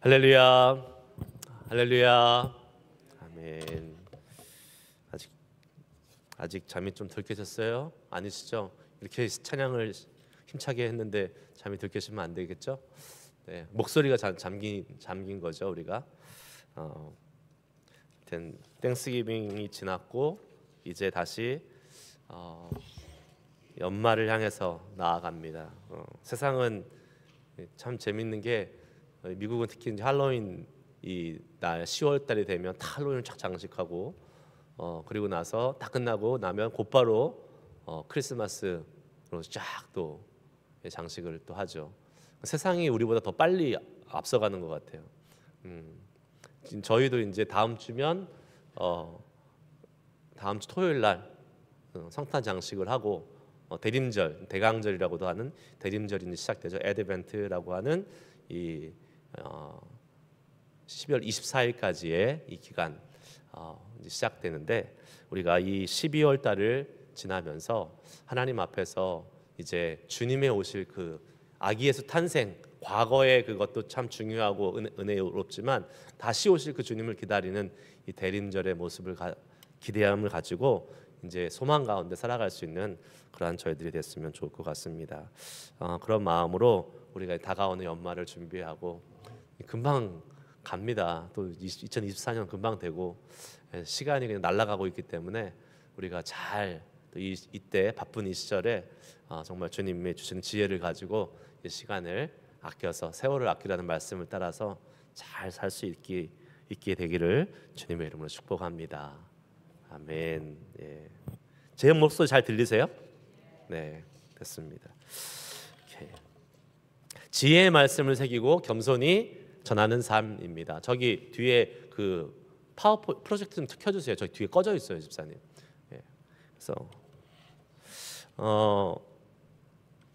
할렐루야, 할렐루야, 아멘. 아직 잠이 좀 덜 깨셨어요? 아니시죠? 이렇게 찬양을 힘차게 했는데 잠이 덜 깨시면 안 되겠죠? 네, 목소리가 잠긴 거죠, 우리가. 땡스기빙이 지났고 이제 다시 연말을 향해서 나아갑니다. 세상은 참 재밌는 게 미국은 특히 이제 할로윈 이 날 10월 달이 되면 다 할로윈을 쫙 장식하고 그리고 나서 다 끝나고 나면 곧바로 크리스마스로 쫙 또 장식을 또 하죠. 세상이 우리보다 더 빨리 앞서가는 것 같아요. 저희도 이제 다음 주면 다음 주 토요일 날 성탄 장식을 하고 대림절, 대강절이라고도 하는 대림절이 시작되죠. 애드벤트라고 하는 이 12월 24일까지의 이 기간 이제 시작되는데 우리가 이 12월 달을 지나면서 하나님 앞에서 이제 주님의 오실 그 아기 예수 탄생 과거의 그것도 참 중요하고 은혜롭지만 다시 오실 그 주님을 기다리는 이 대림절의 모습을 기대함을 가지고 이제 소망 가운데 살아갈 수 있는 그러한 저희들이 됐으면 좋을 것 같습니다. 그런 마음으로 우리가 다가오는 연말을 준비하고 금방 갑니다. 또 2024년 금방 되고 시간이 그냥 날아가고 있기 때문에 우리가 잘 이때 바쁜 이 시절에 정말 주님이 주신 지혜를 가지고 이 시간을 아껴서 세월을 아끼라는 말씀을 따라서 잘 살 수 있게 되기를 주님의 이름으로 축복합니다. 아멘. 예. 제 목소리 잘 들리세요? 네, 됐습니다. 오케이. 지혜의 말씀을 새기고 겸손히 전하는 삶입니다. 저기 뒤에 그 파워포인트 프로젝트 좀 켜주세요. 저기 뒤에 꺼져 있어요, 집사님. 예. 그래서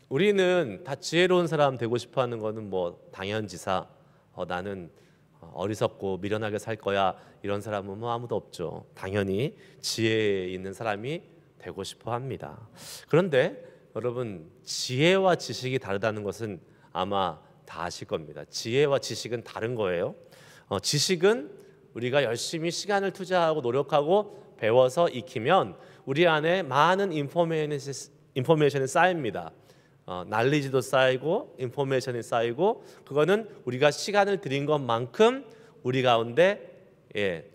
우리는 다 지혜로운 사람 되고 싶어하는 거는 뭐 당연지사. 나는 어리석고 미련하게 살 거야 이런 사람은 뭐 아무도 없죠. 당연히 지혜 있는 사람이 되고 싶어 합니다. 그런데 여러분 지혜와 지식이 다르다는 것은 아마 다 아실 겁니다. 지혜와 지식은 다른 거예요. 지식은 우리가 열심히 시간을 투자하고 노력하고 배워서 익히면 우리 안에 많은 인포메이션이 쌓입니다. 날리지도 쌓이고 인포메이션이 쌓이고 그거는 우리가 시간을 들인 것만큼 우리 가운데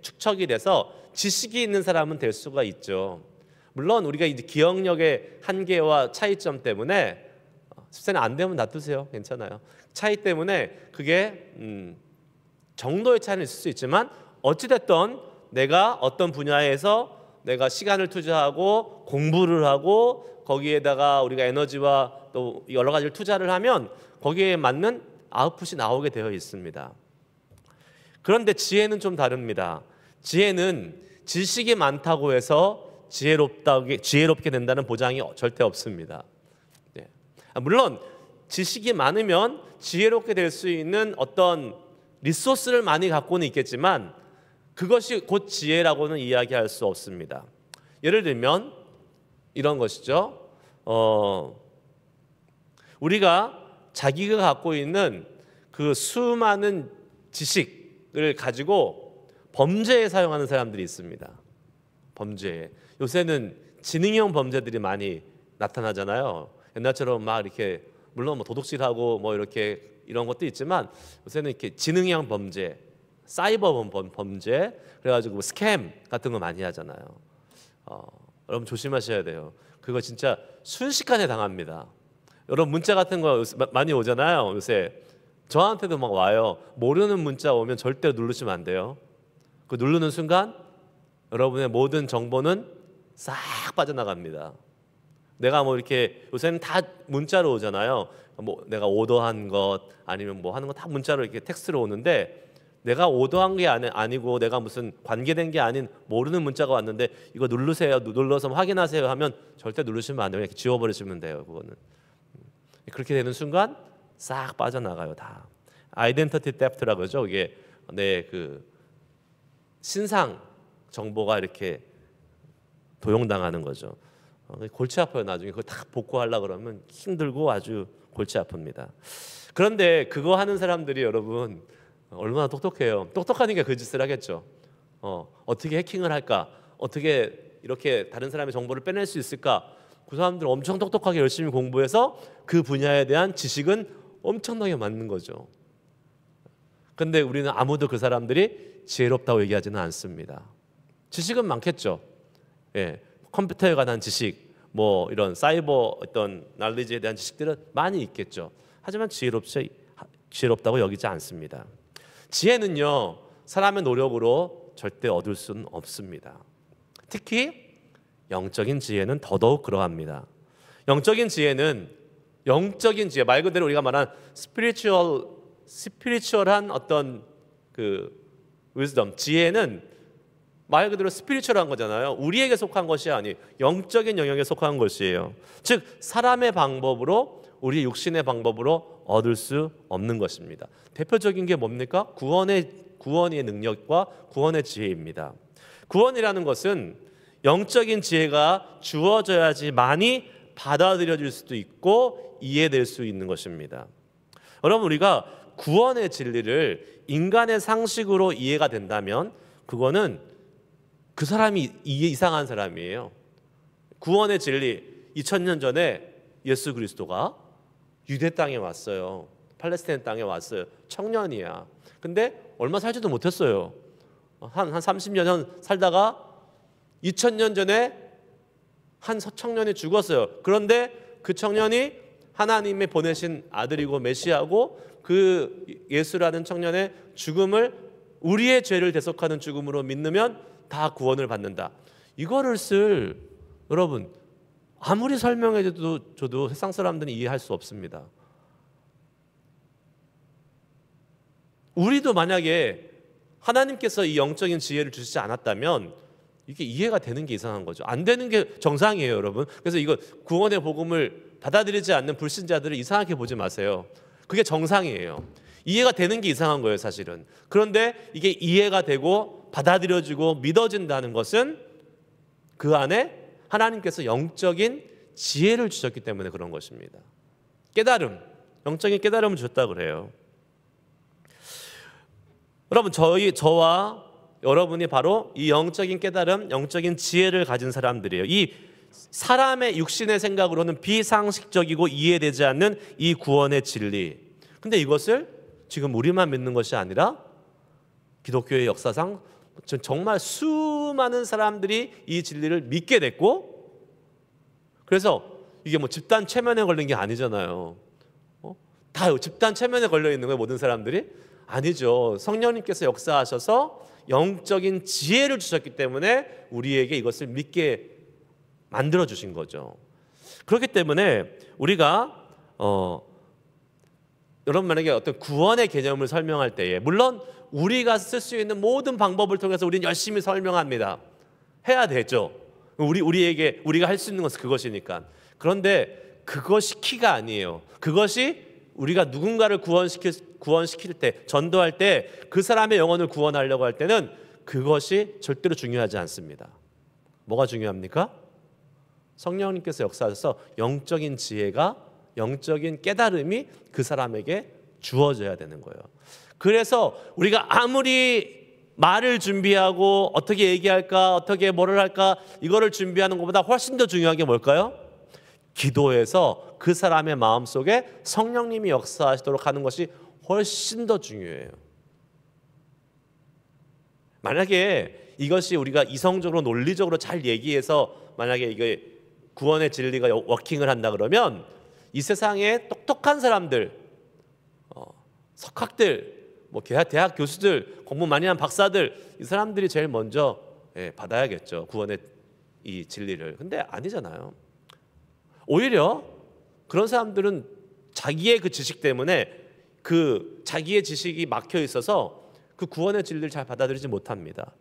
축적이 돼서 지식이 있는 사람은 될 수가 있죠. 물론 우리가 이제 기억력의 한계와 차이점 때문에 집사님 안 되면 놔두세요. 괜찮아요. 차이 때문에 그게 정도의 차이는 있을 수 있지만 어찌됐든 내가 어떤 분야에서 내가 시간을 투자하고 공부를 하고 거기에다가 우리가 에너지와 또 여러 가지를 투자를 하면 거기에 맞는 아웃풋이 나오게 되어 있습니다. 그런데 지혜는 좀 다릅니다. 지혜는 지식이 많다고 해서 지혜롭게 된다는 보장이 절대 없습니다. 네. 물론 지식이 많으면 지혜롭게 될 수 있는 어떤 리소스를 많이 갖고는 있겠지만 그것이 곧 지혜라고는 이야기할 수 없습니다. 예를 들면 이런 것이죠. 우리가 자기가 갖고 있는 그 수많은 지식을 가지고 범죄에 사용하는 사람들이 있습니다. 범죄에. 요새는 지능형 범죄들이 많이 나타나잖아요. 옛날처럼 막 이렇게 물론 뭐 도둑질하고 뭐 이렇게 이런 것도 있지만 요새는 이렇게 지능형 범죄, 사이버 범죄 그래가지고 스캠 같은 거 많이 하잖아요. 여러분 조심하셔야 돼요. 그거 진짜 순식간에 당합니다. 여러분 문자 같은 거 많이 오잖아요. 요새 저한테도 막 와요. 모르는 문자 오면 절대 누르시면 안 돼요. 그 누르는 순간 여러분의 모든 정보는 싹 빠져나갑니다. 내가 뭐 이렇게 요새는 다 문자로 오잖아요. 뭐 내가 오더한 것 아니면 뭐 하는 거 다 문자로 이렇게 텍스트로 오는데 내가 오더한 게 아니고 내가 무슨 관계된 게 아닌 모르는 문자가 왔는데 이거 누르세요. 눌러서 확인하세요 하면 절대 누르시면 안 돼요. 이렇게 지워버리시면 돼요. 그거는. 그렇게 되는 순간 싹 빠져나가요. 다. 아이덴티티 테프트라고 그러죠. 이게 내 그 신상 정보가 이렇게 도용당하는 거죠. 골치 아파요. 나중에 그걸 다 복구하려고 그러면 힘들고 아주 골치 아픕니다. 그런데 그거 하는 사람들이 여러분 얼마나 똑똑해요. 똑똑하니까 그 짓을 하겠죠. 어떻게 해킹을 할까? 어떻게 이렇게 다른 사람의 정보를 빼낼 수 있을까? 그 사람들 엄청 똑똑하게 열심히 공부해서 그 분야에 대한 지식은 엄청나게 많은 거죠. 근데 우리는 아무도 그 사람들이 지혜롭다고 얘기하지는 않습니다. 지식은 많겠죠. 예, 컴퓨터에 관한 지식, 뭐 이런 사이버 어떤 날리지에 대한 지식들은 많이 있겠죠. 하지만 지혜롭다고 여기지 않습니다. 지혜는요, 사람의 노력으로 절대 얻을 수는 없습니다. 특히 영적인 지혜는 더더욱 그러합니다. 영적인 지혜는 영적인 지혜, 말 그대로 우리가 말한 스피리추얼한 어떤 그 wisdom, 지혜는 말 그대로 스피리추얼한 거잖아요. 우리에게 속한 것이 아니 영적인 영역에 속한 것이에요. 즉 사람의 방법으로, 우리 육신의 방법으로 얻을 수 없는 것입니다. 대표적인 게 뭡니까? 구원의 능력과 구원의 지혜입니다. 구원이라는 것은 영적인 지혜가 주어져야지만이 받아들여질 수도 있고 이해될 수 있는 것입니다. 여러분, 우리가 구원의 진리를 인간의 상식으로 이해가 된다면 그거는 그 사람이 이상한 사람이에요. 구원의 진리, 2000년 전에 예수 그리스도가 유대 땅에 왔어요. 팔레스타인 땅에 왔어요. 청년이야. 근데 얼마 살지도 못했어요. 한 30년 살다가 2000년 전에 한 청년이 죽었어요. 그런데 그 청년이 하나님의 보내신 아들이고 메시아고 그 예수라는 청년의 죽음을 우리의 죄를 대속하는 죽음으로 믿으면 다 구원을 받는다. 이거를 여러분 아무리 설명해줘도 세상 사람들은 이해할 수 없습니다. 우리도 만약에 하나님께서 이 영적인 지혜를 주시지 않았다면 이게 이해가 되는 게 이상한 거죠. 안 되는 게 정상이에요, 여러분. 그래서 이거 구원의 복음을 받아들이지 않는 불신자들을 이상하게 보지 마세요. 그게 정상이에요. 이해가 되는 게 이상한 거예요, 사실은. 그런데 이게 이해가 되고 받아들여지고 믿어진다는 것은 그 안에 하나님께서 영적인 지혜를 주셨기 때문에 그런 것입니다. 깨달음, 영적인 깨달음을 주셨다고 그래요. 여러분, 저와 여러분이 바로 이 영적인 깨달음, 영적인 지혜를 가진 사람들이에요. 이 사람의 육신의 생각으로는 비상식적이고 이해되지 않는 이 구원의 진리. 근데 이것을 지금 우리만 믿는 것이 아니라 기독교의 역사상 정말 수많은 사람들이 이 진리를 믿게 됐고, 그래서 이게 뭐 집단 최면에 걸린 게 아니잖아요. 다 집단 최면에 걸려 있는 거예요, 모든 사람들이? 아니죠. 성령님께서 역사하셔서 영적인 지혜를 주셨기 때문에 우리에게 이것을 믿게 만들어 주신 거죠. 그렇기 때문에 우리가 여러분 만약에 어떤 구원의 개념을 설명할 때에 물론 우리가 쓸 수 있는 모든 방법을 통해서 우리는 열심히 설명합니다. 해야 되죠. 우리가 할 수 있는 것은 그것이니까. 그런데 그것이 키가 아니에요. 그것이 우리가 누군가를 구원시킬 때, 전도할 때 그 사람의 영혼을 구원하려고 할 때는 그것이 절대로 중요하지 않습니다. 뭐가 중요합니까? 성령님께서 역사하셔서 영적인 지혜가, 영적인 깨달음이 그 사람에게 주어져야 되는 거예요. 그래서 우리가 아무리 말을 준비하고 어떻게 얘기할까, 어떻게 뭐를 할까, 이거를 준비하는 것보다 훨씬 더 중요한 게 뭘까요? 기도해서 그 사람의 마음속에 성령님이 역사하시도록 하는 것이 훨씬 더 중요해요. 만약에 이것이 우리가 이성적으로 논리적으로 잘 얘기해서 만약에 이게 구원의 진리가 워킹을 한다 그러면 이 세상에 똑똑한 사람들, 석학들, 뭐 대학 교수들, 공부 많이 한 박사들, 이 사람들이 제일 먼저 받아야겠죠, 구원의 이 진리를. 근데 아니잖아요. 오히려 그런 사람들은 자기의 그 지식 때문에 그 자기의 지식이 막혀 있어서 그 구원의 진리를 잘 받아들이지 못합니다.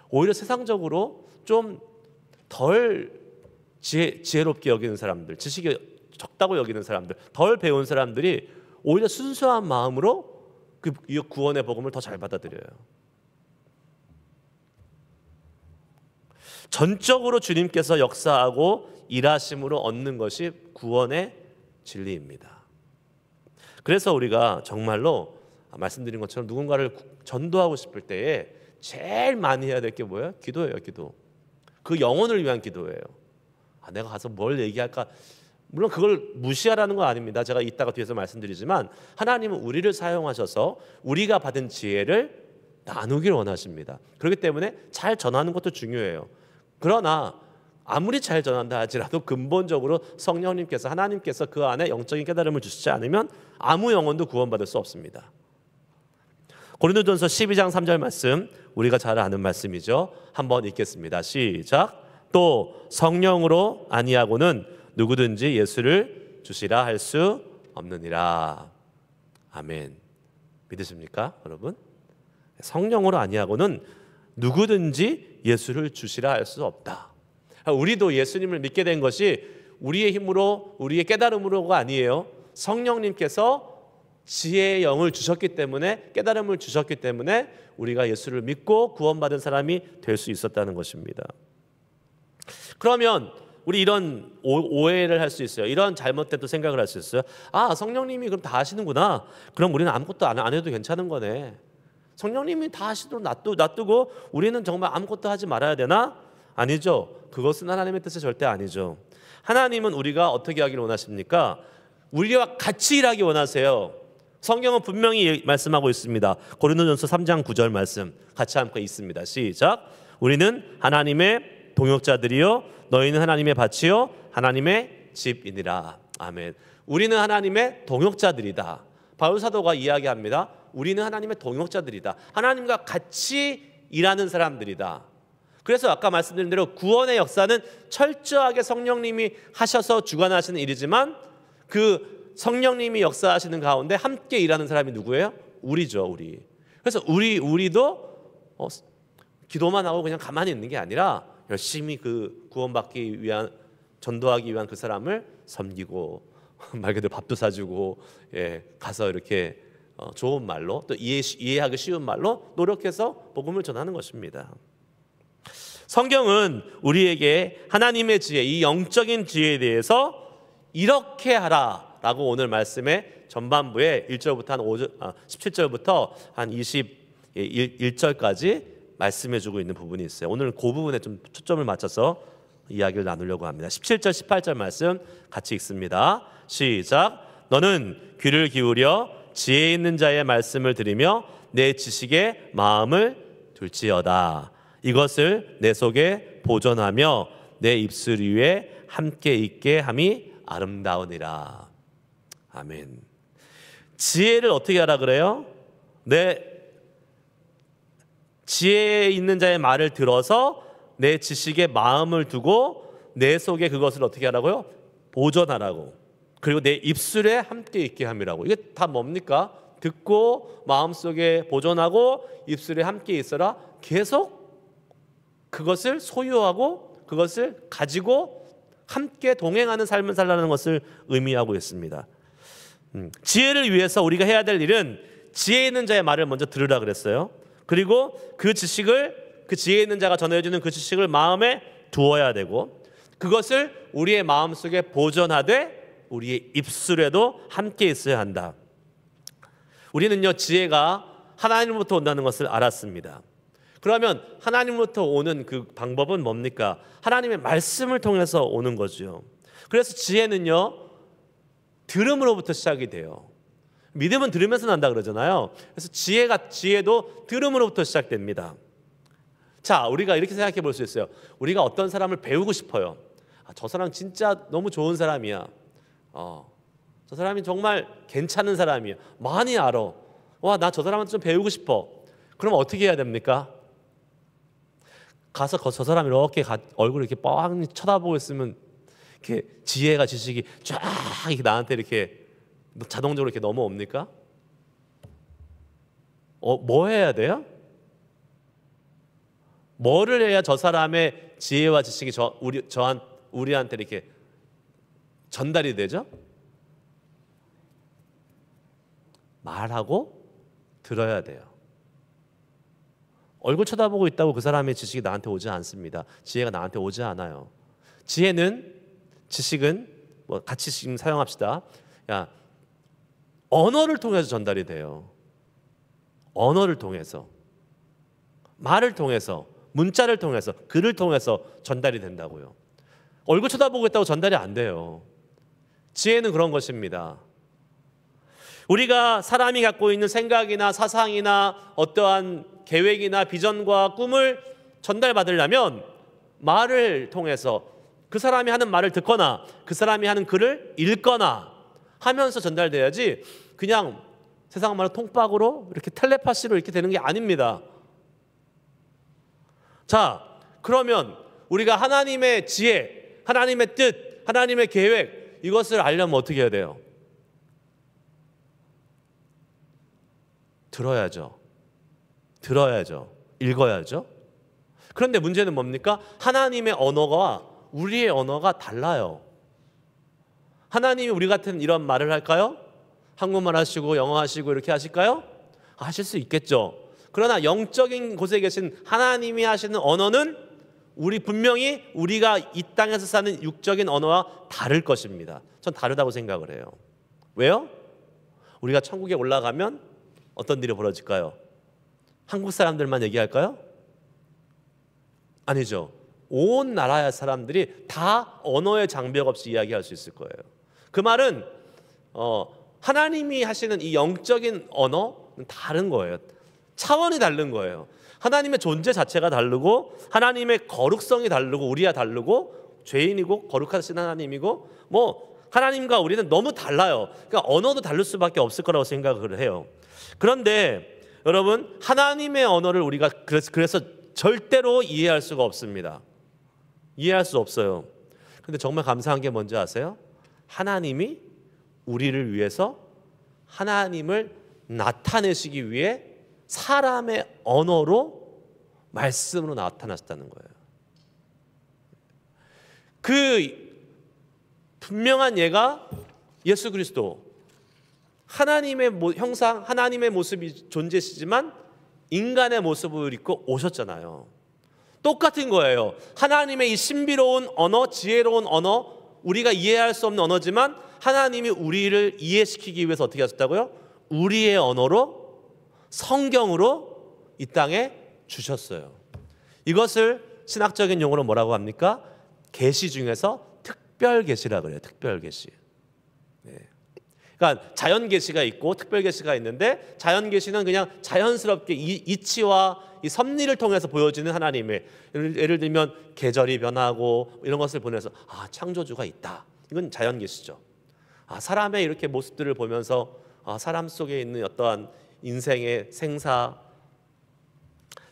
오히려 세상적으로 좀 덜 지혜롭게 여기는 사람들, 지식이 적다고 여기는 사람들, 덜 배운 사람들이 오히려 순수한 마음으로 그 구원의 복음을 더 잘 받아들여요. 전적으로 주님께서 역사하고 일하심으로 얻는 것이 구원의 진리입니다. 그래서 우리가 정말로 말씀드린 것처럼 누군가를 전도하고 싶을 때에 제일 많이 해야 될 게 뭐예요? 기도예요. 기도. 그 영혼을 위한 기도예요. 내가 가서 뭘 얘기할까? 물론 그걸 무시하라는 건 아닙니다. 제가 이따가 뒤에서 말씀드리지만 하나님은 우리를 사용하셔서 우리가 받은 지혜를 나누길 원하십니다. 그렇기 때문에 잘 전하는 것도 중요해요. 그러나 아무리 잘 전한다 할지라도 근본적으로 성령님께서, 하나님께서 그 안에 영적인 깨달음을 주시지 않으면 아무 영혼도 구원받을 수 없습니다. 고린도전서 12장 3절 말씀, 우리가 잘 아는 말씀이죠. 한번 읽겠습니다. 시작. 또 성령으로 아니하고는 누구든지 예수를 주시라 할 수 없느니라. 아멘. 믿으십니까, 여러분? 성령으로 아니하고는 누구든지 예수를 주시라 할 수 없다. 우리도 예수님을 믿게 된 것이 우리의 힘으로, 우리의 깨달음으로가 아니에요. 성령님께서 지혜의 영을 주셨기 때문에, 깨달음을 주셨기 때문에 우리가 예수를 믿고 구원받은 사람이 될 수 있었다는 것입니다. 그러면 우리 이런 오해를 할 수 있어요. 이런 잘못된 또 생각을 할 수 있어요. 성령님이 그럼 다 하시는구나. 그럼 우리는 아무것도 안 해도 괜찮은 거네. 성령님이 다 하시도록 놔두고 우리는 정말 아무것도 하지 말아야 되나? 아니죠. 그것은 하나님의 뜻이 절대 아니죠. 하나님은 우리가 어떻게 하기를 원하십니까? 우리와 같이 일하기 원하세요. 성경은 분명히 말씀하고 있습니다. 고린도전서 3장 9절 말씀 같이 함께 있습니다. 시작. 우리는 하나님의 동역자들이요 너희는 하나님의 밭이요 하나님의 집이니라. 아멘. 우리는 하나님의 동역자들이다. 바울 사도가 이야기합니다. 우리는 하나님의 동역자들이다. 하나님과 같이 일하는 사람들이다. 그래서 아까 말씀드린 대로 구원의 역사는 철저하게 성령님이 하셔서 주관하시는 일이지만 그 성령님이 역사하시는 가운데 함께 일하는 사람이 누구예요? 우리죠, 우리. 그래서 우리도 기도만 하고 그냥 가만히 있는 게 아니라 열심히 그 구원받기 위한, 전도하기 위한 그 사람을 섬기고 말 그대로 밥도 사주고, 가서 이렇게 좋은 말로, 또 이해하기 쉬운 말로 노력해서 복음을 전하는 것입니다. 성경은 우리에게 하나님의 지혜, 이 영적인 지혜에 대해서 이렇게 하라라고 오늘 말씀의 전반부에 1절부터 한 17절부터 한 21절까지 말씀해주고 있는 부분이 있어요. 오늘 그 부분에 좀 초점을 맞춰서 이야기를 나누려고 합니다. 17절, 18절 말씀 같이 읽습니다. 시작. 너는 귀를 기울여 지혜 있는 자의 말씀을 들으며 내 지식에 마음을 둘지어다. 이것을 내 속에 보존하며 내 입술 위에 함께 있게 함이 아름다우니라. 아멘. 지혜를 어떻게 하라 그래요? 내 지혜 있는 자의 말을 들어서 내 지식에 마음을 두고 내 속에 그것을 어떻게 하라고요? 보존하라고. 그리고 내 입술에 함께 있게 함이라고. 이게 다 뭡니까? 듣고 마음속에 보존하고 입술에 함께 있어라. 계속 그것을 소유하고 그것을 가지고 함께 동행하는 삶을 살라는 것을 의미하고 있습니다. 지혜를 위해서 우리가 해야 될 일은 지혜 있는 자의 말을 먼저 들으라 그랬어요. 그리고 그 지식을, 그 지혜 있는 자가 전해주는 그 지식을 마음에 두어야 되고, 그것을 우리의 마음속에 보존하되 우리의 입술에도 함께 있어야 한다. 우리는요, 지혜가 하나님으로부터 온다는 것을 알았습니다. 그러면 하나님으로부터 오는 그 방법은 뭡니까? 하나님의 말씀을 통해서 오는 거죠. 그래서 지혜는요, 들음으로부터 시작이 돼요. 믿음은 들으면서 난다 그러잖아요. 그래서 지혜도 들음으로부터 시작됩니다. 자, 우리가 이렇게 생각해 볼 수 있어요. 우리가 어떤 사람을 배우고 싶어요. 저 사람 진짜 너무 좋은 사람이야. 저 사람이 정말 괜찮은 사람이야. 많이 알아. 와, 나 저 사람한테 좀 배우고 싶어. 그럼 어떻게 해야 됩니까? 가서 저 사람 이렇게 얼굴 이렇게 뻥 쳐다보고 있으면 이렇게 지혜가, 지식이 쫙 이렇게 나한테 이렇게 자동적으로 이렇게 넘어옵니까? 뭐 해야 돼요? 뭐를 해야 저 사람의 지혜와 지식이 우리한테 이렇게 전달이 되죠? 말하고 들어야 돼요. 얼굴 쳐다보고 있다고 그 사람의 지식이 나한테 오지 않습니다. 지혜가 나한테 오지 않아요. 지식은 같이 지금 사용합시다. 야, 언어를 통해서 전달이 돼요. 언어를 통해서, 말을 통해서, 문자를 통해서, 글을 통해서 전달이 된다고요. 얼굴 쳐다보고 있다고 전달이 안 돼요. 지혜는 그런 것입니다. 우리가 사람이 갖고 있는 생각이나 사상이나 어떠한 계획이나 비전과 꿈을 전달받으려면 말을 통해서 그 사람이 하는 말을 듣거나 그 사람이 하는 글을 읽거나 하면서 전달돼야지 그냥 세상 말로 통박으로 이렇게 텔레파시로 이렇게 되는 게 아닙니다. 자, 그러면 우리가 하나님의 지혜, 하나님의 뜻, 하나님의 계획 이것을 알려면 어떻게 해야 돼요? 들어야죠. 읽어야죠. 그런데 문제는 뭡니까? 하나님의 언어가 우리의 언어가 달라요. 하나님이 우리 같은 이런 말을 할까요? 한국말 하시고 영어 하시고 이렇게 하실까요? 하실 수 있겠죠. 그러나 영적인 곳에 계신 하나님이 하시는 언어는 분명히 우리가 이 땅에서 사는 육적인 언어와 다를 것입니다. 전 다르다고 생각을 해요. 왜요? 우리가 천국에 올라가면 어떤 일이 벌어질까요? 한국 사람들만 얘기할까요? 아니죠. 온 나라의 사람들이 다 언어의 장벽 없이 이야기할 수 있을 거예요. 그 말은 하나님이 하시는 이 영적인 언어는 다른 거예요. 차원이 다른 거예요. 하나님의 존재 자체가 다르고 하나님의 거룩성이 다르고 우리와 다르고 죄인이고 거룩하신 하나님이고 하나님과 우리는 너무 달라요. 그러니까 언어도 다를 수밖에 없을 거라고 생각을 해요. 그런데 여러분 하나님의 언어를 우리가 그래서 절대로 이해할 수가 없습니다. 이해할 수 없어요. 그런데 정말 감사한 게 뭔지 아세요? 하나님이 우리를 위해서 하나님을 나타내시기 위해 사람의 언어로 말씀으로 나타나셨다는 거예요. 그 분명한 예가 예수 그리스도, 하나님의 형상, 하나님의 모습이 존재시지만 인간의 모습을 입고 오셨잖아요. 똑같은 거예요. 하나님의 이 신비로운 언어, 지혜로운 언어, 우리가 이해할 수 없는 언어지만 하나님이 우리를 이해시키기 위해서 어떻게 하셨다고요? 우리의 언어로, 성경으로 이 땅에 주셨어요. 이것을 신학적인 용어로 뭐라고 합니까? 계시 중에서 특별 계시라고 그래요. 특별 계시. 그러니까 자연 계시가 있고 특별 계시가 있는데, 자연 계시는 그냥 자연스럽게 이치와 이 섭리를 통해서 보여지는 하나님의, 예를 들면 계절이 변하고 이런 것을 보면서 창조주가 있다. 이건 자연 계시죠. 사람의 이렇게 모습들을 보면서 사람 속에 있는 어떠한 인생의 생사,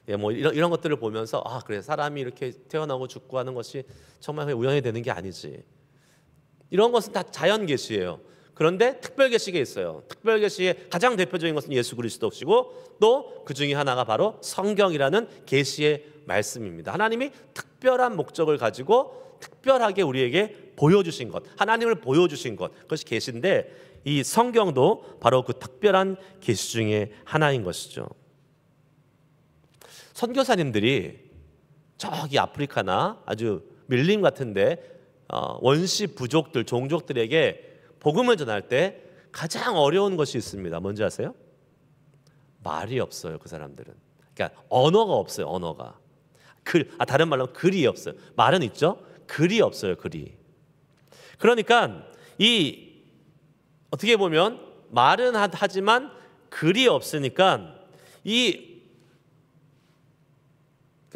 이런 것들을 보면서 그래, 사람이 이렇게 태어나고 죽고 하는 것이 정말 우연히 되는 게 아니지. 이런 것은 다 자연 계시예요. 그런데 특별 계시가 있어요. 특별 계시의 가장 대표적인 것은 예수 그리스도시고 또 그 중에 하나가 바로 성경이라는 계시의 말씀입니다. 하나님이 특별한 목적을 가지고 특별하게 우리에게 보여주신 것, 하나님을 보여주신 것, 그것이 계시인데 이 성경도 바로 그 특별한 계시 중에 하나인 것이죠. 선교사님들이 저기 아프리카나 아주 밀림 같은데 원시 부족들, 종족들에게 복음을 전할 때 가장 어려운 것이 있습니다. 뭔지 아세요? 말이 없어요. 그 사람들은. 그러니까 언어가 없어요. 언어가. 다른 말로 하면 글이 없어요. 말은 있죠. 글이 없어요. 글이. 그러니까 어떻게 보면 말은 하지만 글이 없으니까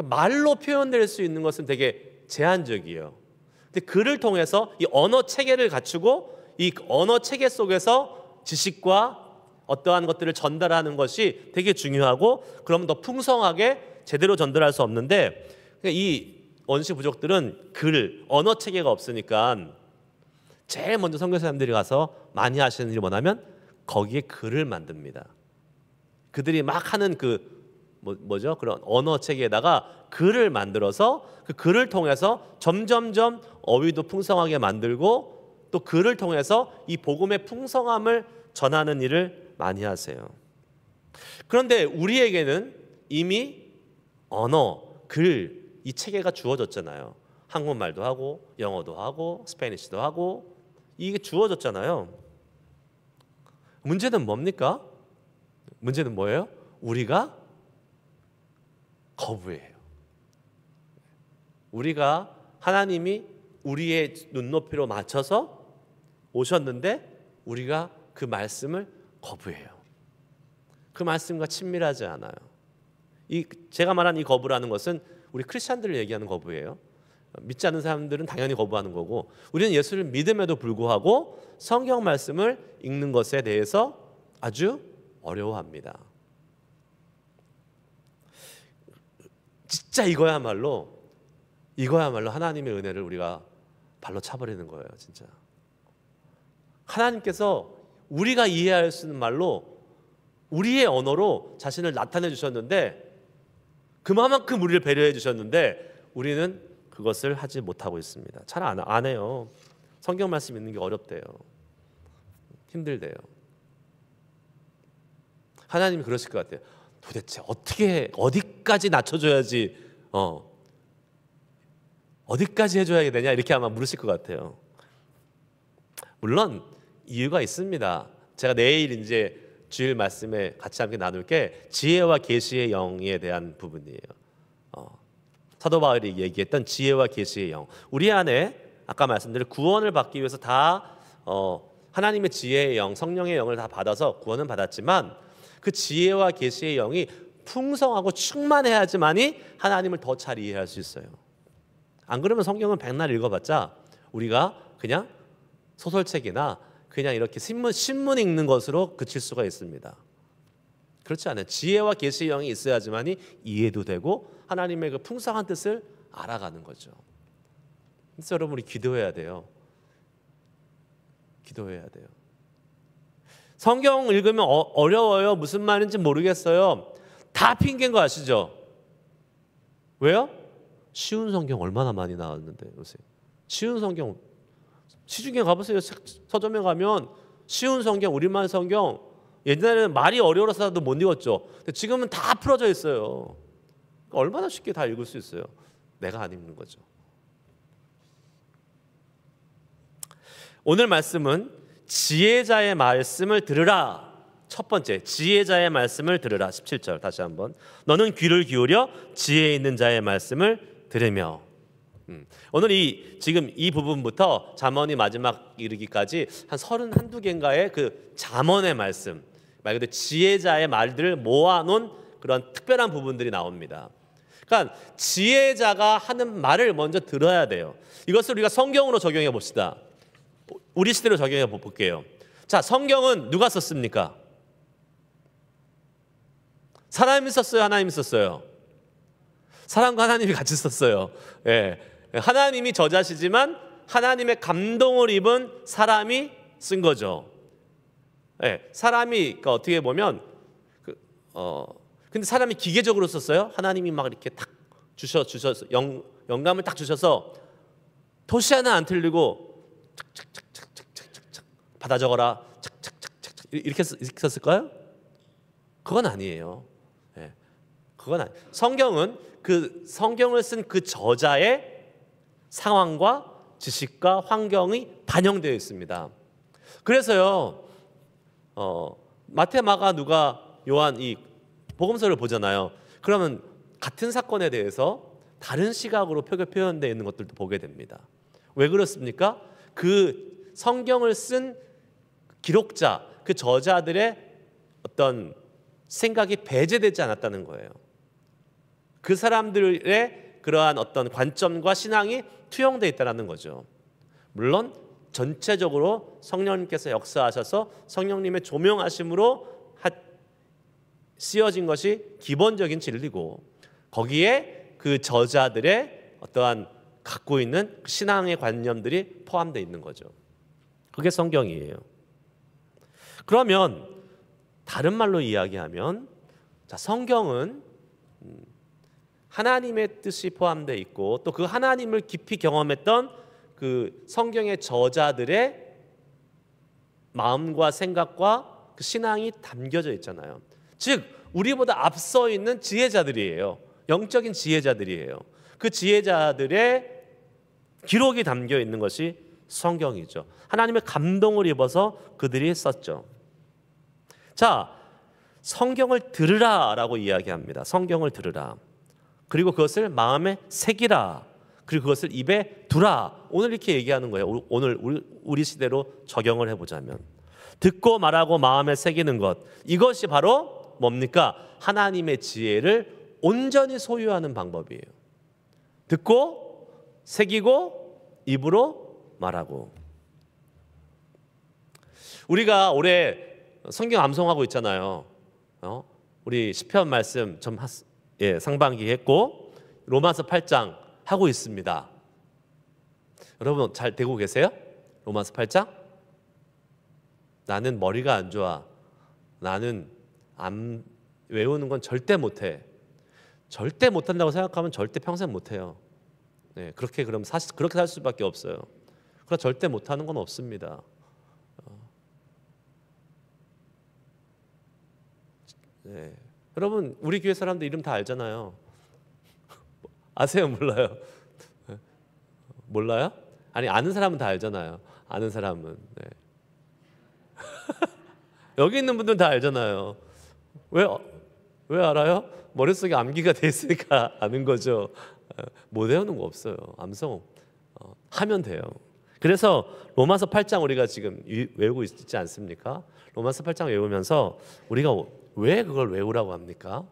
말로 표현될 수 있는 것은 되게 제한적이에요. 근데 글을 통해서 이 언어 체계를 갖추고 이 언어 체계 속에서 지식과 어떠한 것들을 전달하는 것이 되게 중요하고, 그러면 더 풍성하게 제대로 전달할 수 없는데, 이 원시 부족들은 언어 체계가 없으니까 제일 먼저 선교사님들이 가서 많이 하시는 일이 뭐냐면 거기에 글을 만듭니다. 그들이 막 하는 그런 언어 체계에다가 글을 만들어서 그 글을 통해서 점점점 어휘도 풍성하게 만들고 또 글을 통해서 이 복음의 풍성함을 전하는 일을 많이 하세요. 그런데 우리에게는 이미 언어, 글, 이 체계가 주어졌잖아요. 한국말도 하고 영어도 하고 스페니쉬도 하고 이게 주어졌잖아요. 문제는 뭡니까? 문제는 뭐예요? 우리가 거부해요. 우리가 하나님이 우리의 눈높이로 맞춰서 오셨는데 우리가 그 말씀을 거부해요. 그 말씀과 친밀하지 않아요. 제가 말한 이 거부라는 것은 우리 크리스찬들을 얘기하는 거부예요. 믿지 않는 사람들은 당연히 거부하는 거고, 우리는 예수를 믿음에도 불구하고 성경 말씀을 읽는 것에 대해서 아주 어려워합니다. 진짜 이거야말로 하나님의 은혜를 우리가 발로 차버리는 거예요. 진짜 하나님께서 우리가 이해할 수 있는 말로 우리의 언어로 자신을 나타내 주셨는데, 그만큼 우리를 배려해 주셨는데 우리는 그것을 하지 못하고 있습니다. 잘 안 해요. 성경 말씀 읽는 게 어렵대요. 힘들대요. 하나님이 그러실 것 같아요. 도대체 어디까지 낮춰줘야지, 어디까지 해줘야 되냐, 이렇게 아마 물으실 것 같아요. 물론 이유가 있습니다. 제가 내일 이제 주일 말씀에 같이 함께 나눌 게 지혜와 계시의 영에 대한 부분이에요. 사도 바울이 얘기했던 지혜와 계시의 영, 우리 안에 아까 말씀드린 구원을 받기 위해서 다 하나님의 지혜의 영, 성령의 영을 다 받아서 구원은 받았지만, 그 지혜와 계시의 영이 풍성하고 충만해야지만이 하나님을 더 잘 이해할 수 있어요. 안 그러면 성경은 백날 읽어봤자 우리가 그냥 소설책이나 그냥 이렇게 신문 읽는 것으로 그칠 수가 있습니다. 그렇지 않아요. 지혜와 계시의 영이 있어야지만이 이해도 되고 하나님의 그 풍성한 뜻을 알아가는 거죠. 그래서 여러분, 우리 기도해야 돼요. 기도해야 돼요. 성경 읽으면 어려워요. 무슨 말인지 모르겠어요. 다 핑계인 거 아시죠? 왜요? 쉬운 성경 얼마나 많이 나왔는데 요새. 쉬운 성경, 시중에 가보세요. 서점에 가면 쉬운 성경, 우리말 성경, 옛날에는 말이 어려워서도 못 읽었죠. 근데 지금은 다 풀어져 있어요. 얼마나 쉽게 다 읽을 수 있어요. 내가 안 읽는 거죠. 오늘 말씀은 지혜자의 말씀을 들으라. 첫 번째, 지혜자의 말씀을 들으라. 17절 다시 한번. 너는 귀를 기울여 지혜 있는 자의 말씀을 들으며. 오늘 지금 이 부분부터 잠언이 마지막 이르기까지 한 32개인가의 그 잠언의 말씀, 말 그대로 지혜자의 말들을 모아놓은 그런 특별한 부분들이 나옵니다. 그러니까 지혜자가 하는 말을 먼저 들어야 돼요. 이것을 우리가 성경으로 적용해 봅시다. 우리 시대로 적용해 볼게요. 자, 성경은 누가 썼습니까? 사람이 썼어요? 하나님이 썼어요? 사람과 하나님이 같이 썼어요. 예. 하나님이 저자시지만 하나님의 감동을 입은 사람이 쓴 거죠. 예. 사람이, 그러니까 어떻게 보면 근데 사람이 기계적으로 썼어요? 하나님이 막 이렇게 탁 주셔서 영감을 딱 주셔서 토시 하나 안 틀리고 착착착착착착착 받아 적어라 착착착착착 이렇게 썼을까요? 그건 아니에요. 예. 그건 아니. 성경은 그 성경을 쓴 그 저자의 상황과 지식과 환경이 반영되어 있습니다. 그래서요, 마태, 마가, 누가, 요한 이 복음서를 보잖아요. 그러면 같은 사건에 대해서 다른 시각으로 표현되어 있는 것들도 보게 됩니다. 왜 그렇습니까? 그 성경을 쓴 기록자, 그 저자들의 어떤 생각이 배제되지 않았다는 거예요. 그 사람들의 그러한 어떤 관점과 신앙이 투영되어 있다는 거죠. 물론 전체적으로 성령님께서 역사하셔서 성령님의 조명하심으로 씌어진 것이 기본적인 진리고, 거기에 그 저자들의 어떠한 갖고 있는 신앙의 관념들이 포함되어 있는 거죠. 그게 성경이에요. 그러면 다른 말로 이야기하면, 자, 성경은 하나님의 뜻이 포함되어 있고 또 그 하나님을 깊이 경험했던 그 성경의 저자들의 마음과 생각과 그 신앙이 담겨져 있잖아요. 즉 우리보다 앞서 있는 지혜자들이에요. 영적인 지혜자들이에요. 그 지혜자들의 기록이 담겨 있는 것이 성경이죠. 하나님의 감동을 입어서 그들이 썼죠. 자, 성경을 들으라라고 이야기합니다. 성경을 들으라. 그리고 그것을 마음에 새기라. 그리고 그것을 입에 두라. 오늘 이렇게 얘기하는 거예요. 오늘 우리 시대로 적용을 해보자면 듣고 말하고 마음에 새기는 것, 이것이 바로 뭡니까? 하나님의 지혜를 온전히 소유하는 방법이에요. 듣고 새기고 입으로 말하고. 우리가 올해 성경 암송하고 있잖아요. 우리 시편 말씀 좀 상반기 했고 로마서 8장 하고 있습니다. 여러분 잘 되고 계세요? 로마서 8장? 나는 머리가 안 좋아. 나는 안 외우는 건 절대 못해. 절대 못한다고 생각하면 절대 평생 못해요. 네, 그렇게 살 수밖에 없어요. 그러나 절대 못하는 건 없습니다. 네. 여러분 우리 교회 사람들 이름 다 알잖아요. 아세요? 몰라요? 몰라요? 아니 아는 사람은 다 알잖아요. 아는 사람은. 네. 여기 있는 분들은 다 알잖아요. 왜 알아요? 머릿속에 암기가 돼 있으니까 아는 거죠. 못 외우는 거 없어요. 암송 하면 돼요. 그래서 로마서 8장 우리가 지금 외우고 있지 않습니까? 로마서 8장 외우면서 우리가 왜 그걸 외우라고 합니까?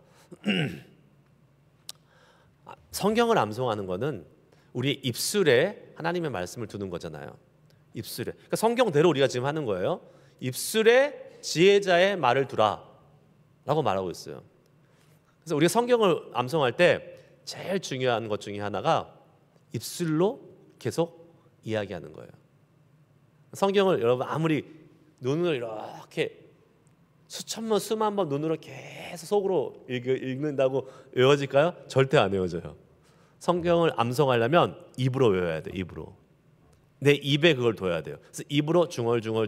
성경을 암송하는 거는 우리 입술에 하나님의 말씀을 두는 거잖아요. 입술에. 그러니까 성경대로 우리가 지금 하는 거예요. 입술에 지혜자의 말을 두라 라고 말하고 있어요. 그래서 우리가 성경을 암송할 때 제일 중요한 것 중에 하나가 입술로 계속 이야기하는 거예요. 성경을 여러분 아무리 눈을 이렇게 수만 번 눈으로 계속 속으로 읽는다고 외워질까요? 절대 안 외워져요. 성경을 암송하려면 입으로 외워야 돼요. 입으로. 내 입에 그걸 둬야 돼요. 그래서 입으로 중얼중얼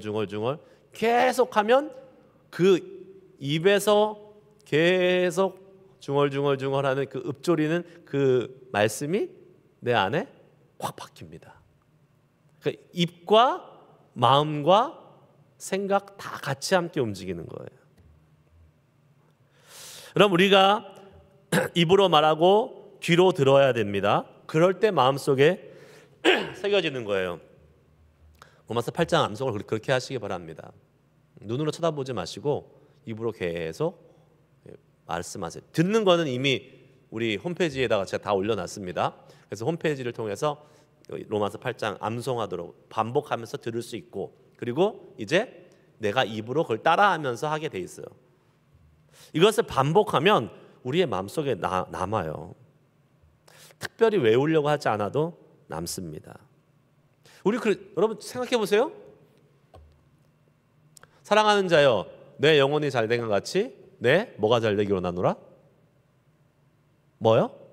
계속하면 그 입에서 계속 중얼중얼하는 그 읊조리는 그 말씀이 내 안에 확 박힙니다. 그러니까 입과 마음과 생각 다 같이 함께 움직이는 거예요. 그럼 우리가 입으로 말하고 귀로 들어야 됩니다. 그럴 때 마음속에 새겨지는 거예요. 로마서 8장 암송을 그렇게 하시기 바랍니다. 눈으로 쳐다보지 마시고 입으로 계속 말씀하세요. 듣는 거는 이미 우리 홈페이지에다가 제가 다 올려놨습니다. 그래서 홈페이지를 통해서 로마서 8장 암송하도록 반복하면서 들을 수 있고, 그리고 이제 내가 입으로 그걸 따라하면서 하게 돼 있어요. 이것을 반복하면 우리의 마음속에 남아요. 특별히 외우려고 하지 않아도 남습니다. 여러분 생각해 보세요. 사랑하는 자여, 내 영혼이 잘된 것 같이 내 뭐가 잘되기 원하노라? 뭐요?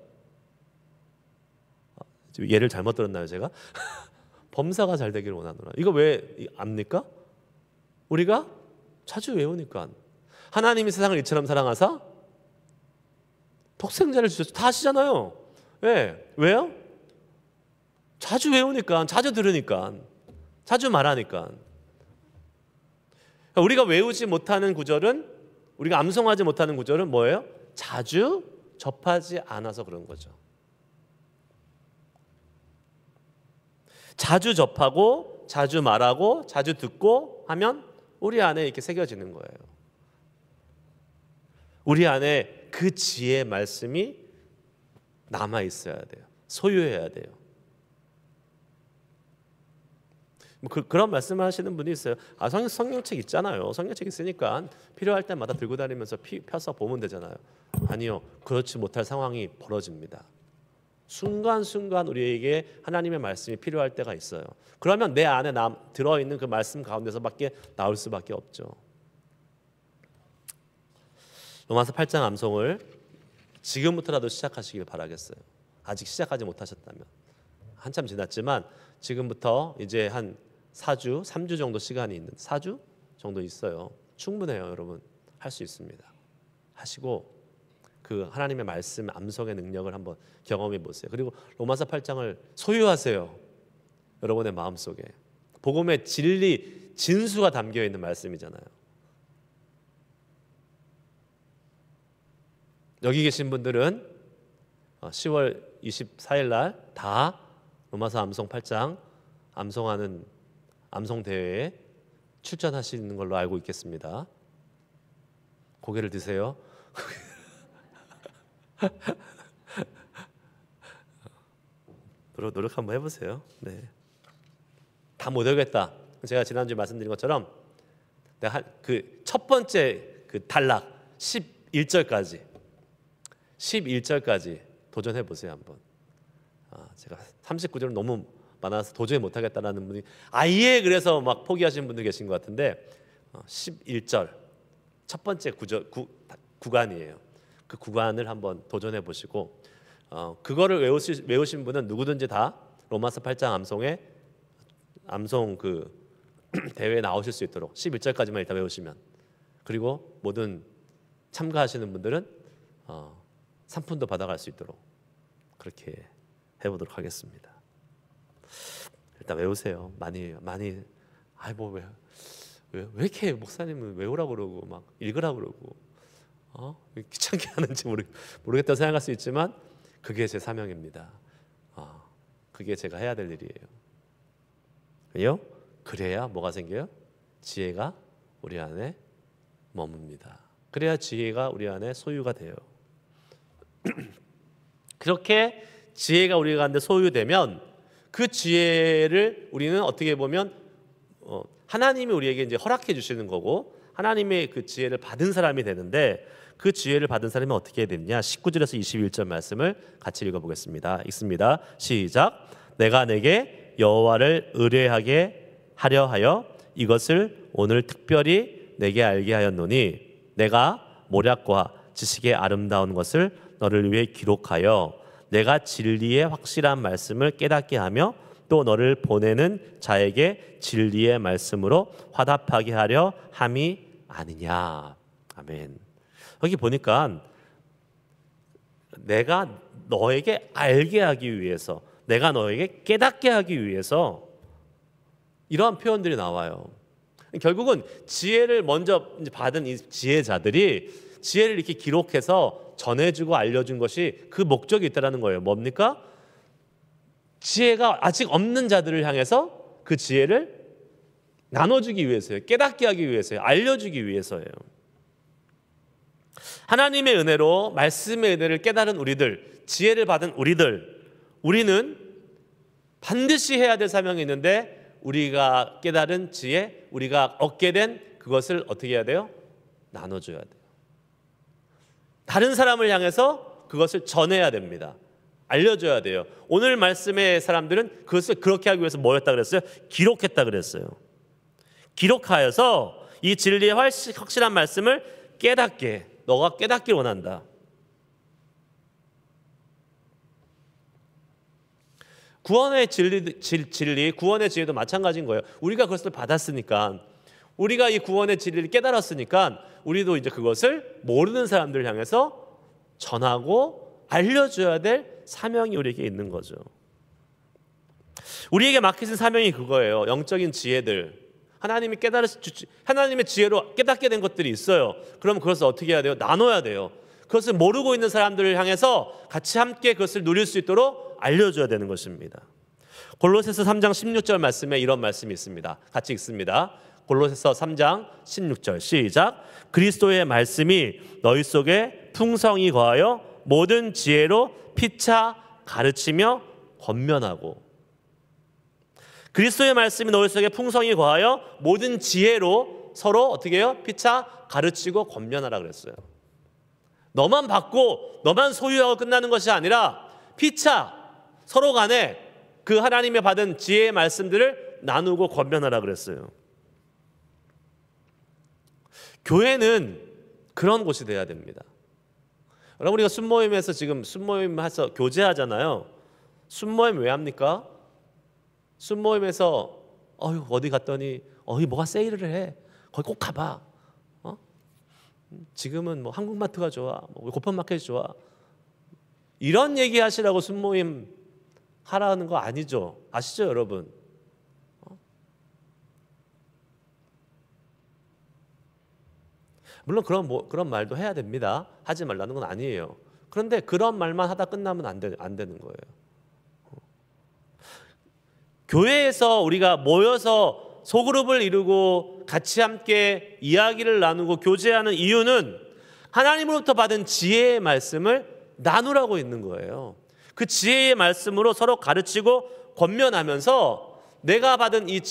예를 잘못 들었나요 제가? 범사가 잘되기를 원하노라. 이거 왜 압니까? 우리가 자주 외우니까. 하나님이 세상을 이처럼 사랑하사 독생자를 주셨죠. 다 아시잖아요. 왜요? 자주 외우니까, 자주 들으니까, 자주 말하니까. 우리가 외우지 못하는 구절은, 우리가 암송하지 못하는 구절은 뭐예요? 자주 접하지 않아서 그런 거죠. 자주 접하고 자주 말하고 자주 듣고 하면 우리 안에 이렇게 새겨지는 거예요. 우리 안에 그 지혜의 말씀이 남아 있어야 돼요. 소유해야 돼요. 그런 말씀을 하시는 분이 있어요. 성경책 있잖아요. 성경책 있으니까 필요할 때마다 들고 다니면서 펴서 보면 되잖아요. 아니요, 그렇지 못할 상황이 벌어집니다. 순간순간 우리에게 하나님의 말씀이 필요할 때가 있어요. 그러면 내 안에 들어있는 그 말씀 가운데서밖에 나올 수밖에 없죠. 로마서 8장 암송을 지금부터라도 시작하시길 바라겠어요. 아직 시작하지 못하셨다면. 한참 지났지만 지금부터 이제 한 3주 정도 시간이 있는, 4주 정도 있어요. 충분해요. 여러분 할 수 있습니다. 하시고 그 하나님의 말씀 암송의 능력을 한번 경험해 보세요. 그리고 로마서 8장을 소유하세요. 여러분의 마음속에 복음의 진리, 진수가 담겨 있는 말씀이잖아요. 여기 계신 분들은 10월 24일 날 다 로마서 암송 8장 암송하는 암송 대회에 출전하시는 걸로 알고 있겠습니다. 고개를 드세요. 노력 한번 해보세요. 네. 다 못 외우겠다. 제가 지난주에 말씀드린 것처럼 그 첫 번째 그 단락 11절까지 도전해 보세요 한번. 제가 39절은 너무 많아서 도저히 못하겠다라는 분이 아예 그래서 막 포기하시는 분들 계신 것 같은데 11절 첫 번째 구간이에요. 그 구간을 한번 도전해 보시고 그거를 외우신 분은 누구든지 다 로마서 8장 암송 그 대회에 나오실 수 있도록 11절까지만 일단 외우시면, 그리고 모든 참가하시는 분들은 상품도 받아갈 수 있도록 그렇게 해보도록 하겠습니다. 일단 외우세요. 많이. 왜 이렇게 목사님은 외우라고 그러고 막 읽으라고 그러고 귀찮게 하는지 모르겠다고 생각할 수 있지만 그게 제 사명입니다. 그게 제가 해야 될 일이에요. 왜요? 그래야 뭐가 생겨요? 지혜가 우리 안에 머뭅니다. 그래야 지혜가 우리 안에 소유가 돼요. 그렇게 지혜가 우리 가운데 소유되면 그 지혜를 우리는 어떻게 보면 하나님이 우리에게 이제 허락해 주시는 거고, 하나님의 그 지혜를 받은 사람이 되는데, 그 지혜를 받은 사람이 어떻게 해야 되느냐? 19절에서 21절 말씀을 같이 읽어보겠습니다. 읽습니다. 시작. 내가 내게 여호와를 의뢰하게 하려 하여 이것을 오늘 특별히 내게 알게 하였노니, 내가 모략과 지식의 아름다운 것을 너를 위해 기록하여 내가 진리의 확실한 말씀을 깨닫게 하며 또 너를 보내는 자에게 진리의 말씀으로 화답하게 하려 함이 아니냐. 아멘. 여기 보니까 내가 너에게 알게 하기 위해서, 내가 너에게 깨닫게 하기 위해서 이러한 표현들이 나와요. 결국은 지혜를 먼저 받은 이 지혜자들이 지혜를 이렇게 기록해서 전해주고 알려준 것이 그 목적이 있다는 거예요. 뭡니까? 지혜가 아직 없는 자들을 향해서 그 지혜를 나눠주기 위해서요. 깨닫게 하기 위해서요. 알려주기 위해서예요. 하나님의 은혜로 말씀의 은혜를 깨달은 우리들, 지혜를 받은 우리는 반드시 해야 될 사명이 있는데, 우리가 깨달은 지혜, 우리가 얻게 된 그것을 어떻게 해야 돼요? 나눠줘야 돼요. 다른 사람을 향해서 그것을 전해야 됩니다. 알려줘야 돼요. 오늘 말씀의 사람들은 그것을 그렇게 하기 위해서 뭐 했다 그랬어요? 기록했다 그랬어요. 기록하여서 이 진리의 확실한 말씀을 깨닫게, 너가 깨닫길 원한다. 구원의 진리, 구원의 지혜도 마찬가지인 거예요. 우리가 그것을 받았으니까, 우리가 이 구원의 진리를 깨달았으니까 우리도 이제 그것을 모르는 사람들 향해서 전하고 알려줘야 될 사명이 우리에게 있는 거죠. 우리에게 맡기신 사명이 그거예요. 영적인 지혜들, 하나님의 지혜로 깨닫게 된 것들이 있어요. 그럼 그것을 어떻게 해야 돼요? 나눠야 돼요. 그것을 모르고 있는 사람들을 향해서 같이 함께 그것을 누릴 수 있도록 알려줘야 되는 것입니다. 골로새서 3장 16절 말씀에 이런 말씀이 있습니다. 같이 읽습니다. 골로새서 3장 16절 시작. 그리스도의 말씀이 너희 속에 풍성히 거하여 모든 지혜로 피차 가르치며 권면하고. 그리스도의 말씀이 너희 속에 풍성히 거하여 모든 지혜로 서로 어떻게 해요? 피차 가르치고 권면하라 그랬어요. 너만 받고 너만 소유하고 끝나는 것이 아니라 피차 서로 간에 그 하나님의 받은 지혜의 말씀들을 나누고 권면하라 그랬어요. 교회는 그런 곳이 돼야 됩니다. 여러분, 우리가 순모임에서 지금 순모임해서 교제하잖아요. 순모임 왜 합니까? 순모임에서 어디 갔더니 뭐가 세일을 해. 거기 꼭 가봐. 지금은 뭐 한국마트가 좋아, 뭐 고편마켓이 좋아. 이런 얘기하시라고 순모임 하라는 거 아니죠. 아시죠, 여러분? 물론 그런 말도 해야 됩니다. 하지 말라는 건 아니에요. 그런데 그런 말만 하다 끝나면 안 되는 거예요. 교회에서 우리가 모여서 소그룹을 이루고 같이 함께 이야기를 나누고 교제하는 이유는 하나님으로부터 받은 지혜의 말씀을 나누라고 있는 거예요. 그 지혜의 말씀으로 서로 가르치고 권면하면서 내가 받은 이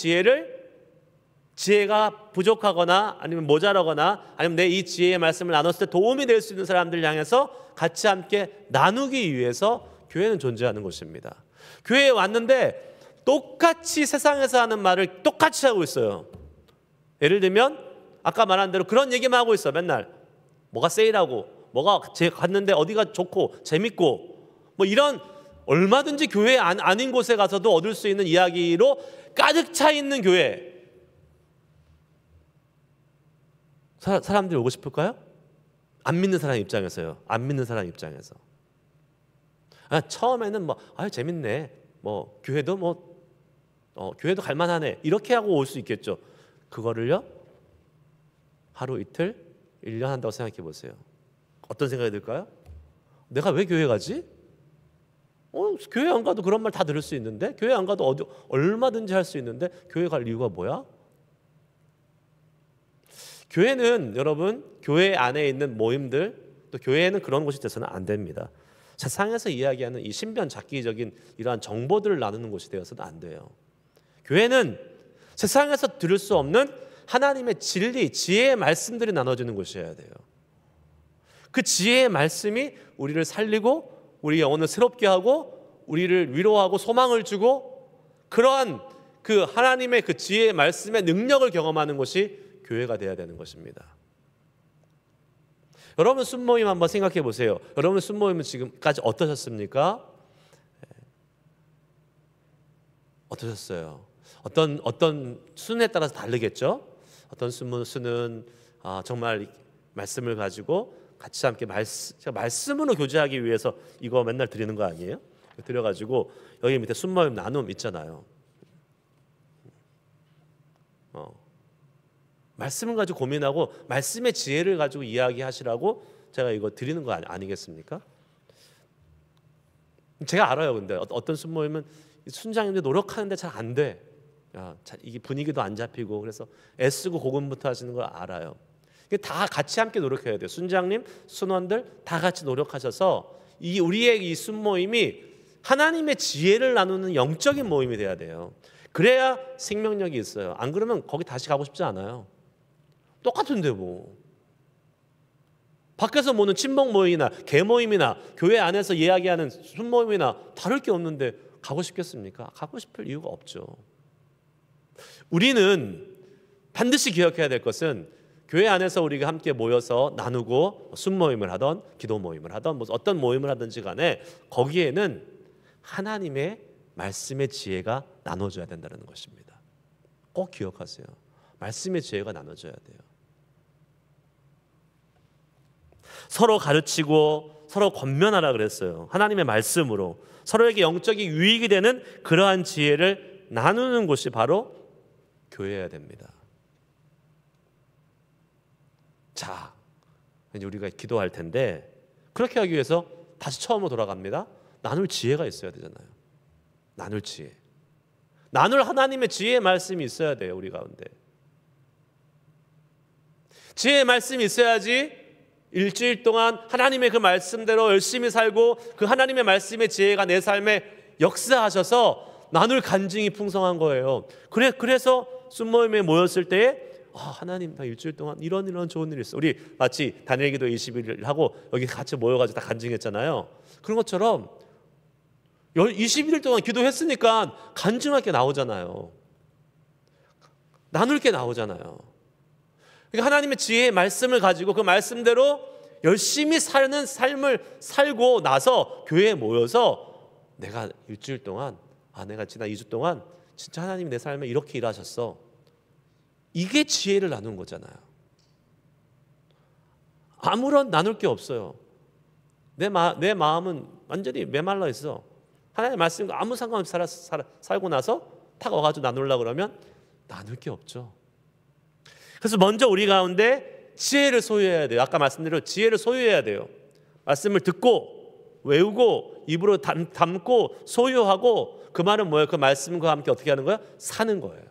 지혜가 부족하거나 아니면 모자라거나 아니면 내 이 지혜의 말씀을 나눴을 때 도움이 될 수 있는 사람들 향해서 같이 함께 나누기 위해서 교회는 존재하는 것입니다. 교회에 왔는데 똑같이 세상에서 하는 말을 똑같이 하고 있어요. 예를 들면 아까 말한 대로 그런 얘기만 하고 있어. 맨날 뭐가 세일하고 뭐가 갔는데 어디가 좋고 재밌고 뭐 이런 얼마든지 교회 아닌 곳에 가서도 얻을 수 있는 이야기로 가득 차 있는 교회. 사람들이 오고 싶을까요? 안 믿는 사람 입장에서요. 안 믿는 사람 입장에서. 처음에는 재밌네. 교회도 교회도 갈만하네. 이렇게 하고 올 수 있겠죠. 그거를요. 하루 이틀 1년 한다고 생각해 보세요. 어떤 생각이 들까요? 내가 왜 교회 가지? 교회 안 가도 그런 말 다 들을 수 있는데, 교회 안 가도 얼마든지 할 수 있는데 교회 갈 이유가 뭐야? 교회는 여러분, 교회 안에 있는 모임들, 또 교회는 그런 곳이 돼서는 안 됩니다. 세상에서 이야기하는 이 신변잡기적인 이러한 정보들을 나누는 곳이 되어서는 안 돼요. 교회는 세상에서 들을 수 없는 하나님의 진리, 지혜의 말씀들이 나눠지는 곳이어야 돼요. 그 지혜의 말씀이 우리를 살리고 우리 영혼을 새롭게 하고 우리를 위로하고 소망을 주고 그러한 그 하나님의 그 지혜의 말씀의 능력을 경험하는 곳이 교회가 되어야 되는 것입니다. 여러분 순모임 한번 생각해 보세요. 여러분 순모임은 지금까지 어떠셨습니까? 어떠셨어요? 어떤 수준에 따라서 다르겠죠? 어떤 수는 정말 말씀을 가지고 같이 함께 말씀으로 교제하기 위해서 이거 맨날 드리는 거 아니에요? 드려가지고 여기 밑에 순모임 나눔 있잖아요. 말씀을 가지고 고민하고 말씀의 지혜를 가지고 이야기하시라고 제가 이거 드리는 거 아니겠습니까? 제가 알아요. 근데 어떤 순모임은 순장님들 노력하는데 잘 안 돼. 이게 분위기도 안 잡히고 그래서 애쓰고 고군부터 하시는 걸 알아요. 다 같이 함께 노력해야 돼요. 순장님, 순원들 다 같이 노력하셔서 우리의 이 순모임이 하나님의 지혜를 나누는 영적인 모임이 돼야 돼요. 그래야 생명력이 있어요. 안 그러면 거기 다시 가고 싶지 않아요. 똑같은데 뭐. 밖에서 모는 친목 모임이나 개모임이나 교회 안에서 이야기하는 순모임이나 다를 게 없는데 가고 싶겠습니까? 가고 싶을 이유가 없죠. 우리는 반드시 기억해야 될 것은 교회 안에서 우리가 함께 모여서 나누고 순모임을 하던 기도 모임을 하던 어떤 모임을 하든지 간에 거기에는 하나님의 말씀의 지혜가 나눠져야 된다는 것입니다. 꼭 기억하세요. 말씀의 지혜가 나눠져야 돼요. 서로 가르치고 서로 권면하라 그랬어요. 하나님의 말씀으로 서로에게 영적인 유익이 되는 그러한 지혜를 나누는 곳이 바로 교회여야 됩니다. 자, 이제 우리가 기도할 텐데 그렇게 하기 위해서 다시 처음으로 돌아갑니다. 나눌 지혜가 있어야 되잖아요. 나눌 지혜. 나눌 하나님의 지혜의 말씀이 있어야 돼요. 우리 가운데. 지혜의 말씀이 있어야지 일주일 동안 하나님의 그 말씀대로 열심히 살고 그 하나님의 말씀의 지혜가 내 삶에 역사하셔서 나눌 간증이 풍성한 거예요. 그래서 순모임에 모였을 때에 하나님 나 일주일 동안 이런 좋은 일이 있어. 우리 마치 다니엘기도 20일 하고 여기 같이 모여가지고 다 간증했잖아요. 그런 것처럼 21일 동안 기도했으니까 간증할 게 나오잖아요. 나눌 게 나오잖아요. 그러니까 하나님의 지혜의 말씀을 가지고 그 말씀대로 열심히 사는 삶을 살고 나서 교회에 모여서 내가 일주일 동안 내가 지난 2주 동안 진짜 하나님이 내 삶에 이렇게 일하셨어. 이게 지혜를 나눈 거잖아요. 아무런 나눌 게 없어요. 내 마음은 완전히 메말라 있어. 하나님의 말씀과 아무 상관없이 살고 나서 탁 와가지고 나누려고 그러면 나눌 게 없죠. 그래서 먼저 우리 가운데 지혜를 소유해야 돼요. 아까 말씀드린 지혜를 소유해야 돼요. 말씀을 듣고 외우고 입으로 담고 소유하고, 그 말은 뭐예요? 그 말씀과 함께 어떻게 하는 거예요? 사는 거예요.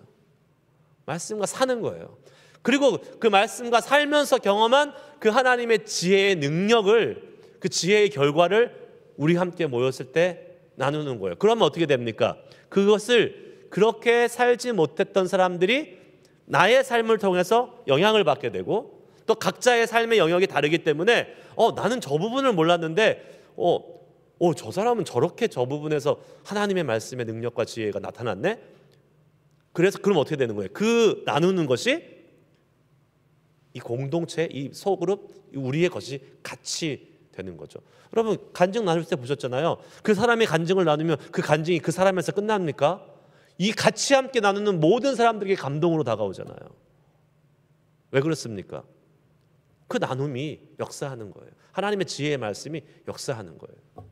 말씀과 사는 거예요. 그리고 그 말씀과 살면서 경험한 그 하나님의 지혜의 능력을, 그 지혜의 결과를 우리 함께 모였을 때 나누는 거예요. 그러면 어떻게 됩니까? 그것을 그렇게 살지 못했던 사람들이 나의 삶을 통해서 영향을 받게 되고, 또 각자의 삶의 영역이 다르기 때문에 나는 저 부분을 몰랐는데 저 사람은 저렇게 저 부분에서 하나님의 말씀의 능력과 지혜가 나타났네. 그래서 그럼 어떻게 되는 거예요? 그 나누는 것이 이 공동체, 이 소그룹, 우리의 것이 같이 되는 거죠. 여러분 간증 나눌 때 보셨잖아요. 그 사람이 간증을 나누면 그 간증이 그 사람에서 끝납니까? 이 같이 함께 나누는 모든 사람들에게 감동으로 다가오잖아요. 왜 그렇습니까? 그 나눔이 역사하는 거예요. 하나님의 지혜의 말씀이 역사하는 거예요.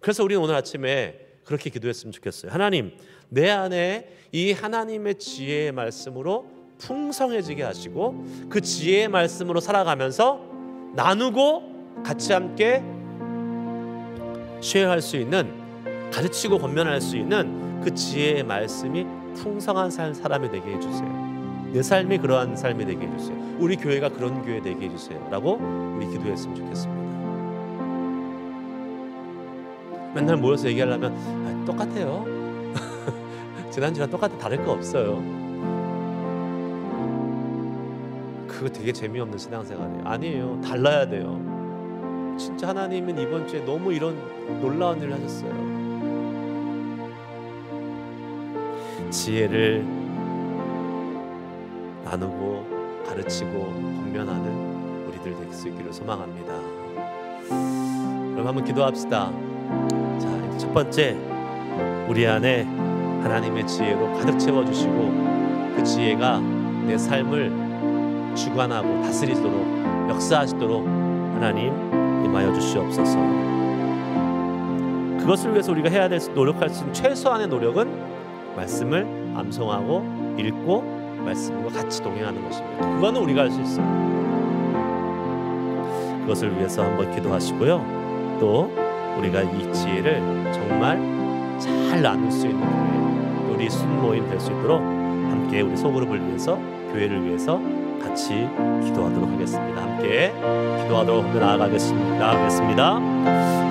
그래서 우리는 오늘 아침에 그렇게 기도했으면 좋겠어요. 하나님, 내 안에 이 하나님의 지혜의 말씀으로 풍성해지게 하시고, 그 지혜의 말씀으로 살아가면서 나누고 같이 함께 쉐어할 수 있는, 가르치고 권면할 수 있는 그 지혜의 말씀이 풍성한 사람이 되게 해주세요. 내 삶이 그러한 삶이 되게 해주세요. 우리 교회가 그런 교회 되게 해주세요 라고 우리 기도했으면 좋겠습니다. 맨날 모여서 얘기하려면 똑같아요. 지난주랑 똑같아, 다를 거 없어요. 그거 되게 재미없는 신앙생활이에요. 아니에요. 달라야 돼요. 진짜 하나님은 이번 주에 너무 이런 놀라운 일을 하셨어요. 지혜를 나누고 가르치고 권면하는 우리들 될 수 있기를 소망합니다. 그럼 한번 기도합시다. 자, 첫 번째, 우리 안에 하나님의 지혜로 가득 채워주시고, 그 지혜가 내 삶을 주관하고 다스리도록, 역사하시도록 하나님 임하여 주시옵소서. 그것을 위해서 우리가 해야 될, 노력할 수 있는 최소한의 노력은 말씀을 암송하고 읽고 말씀과 같이 동행하는 것입니다. 그거는 우리가 할 수 있어요. 그것을 위해서 한번 기도하시고요. 또 우리가 이 지혜를 정말 잘 나눌 수 있는 교회, 또 우리 순모임 될 수 있도록 함께 우리 소그룹을 위해서, 교회를 위해서 같이 기도하도록 하겠습니다. 함께 기도하도록 나아가겠습니다.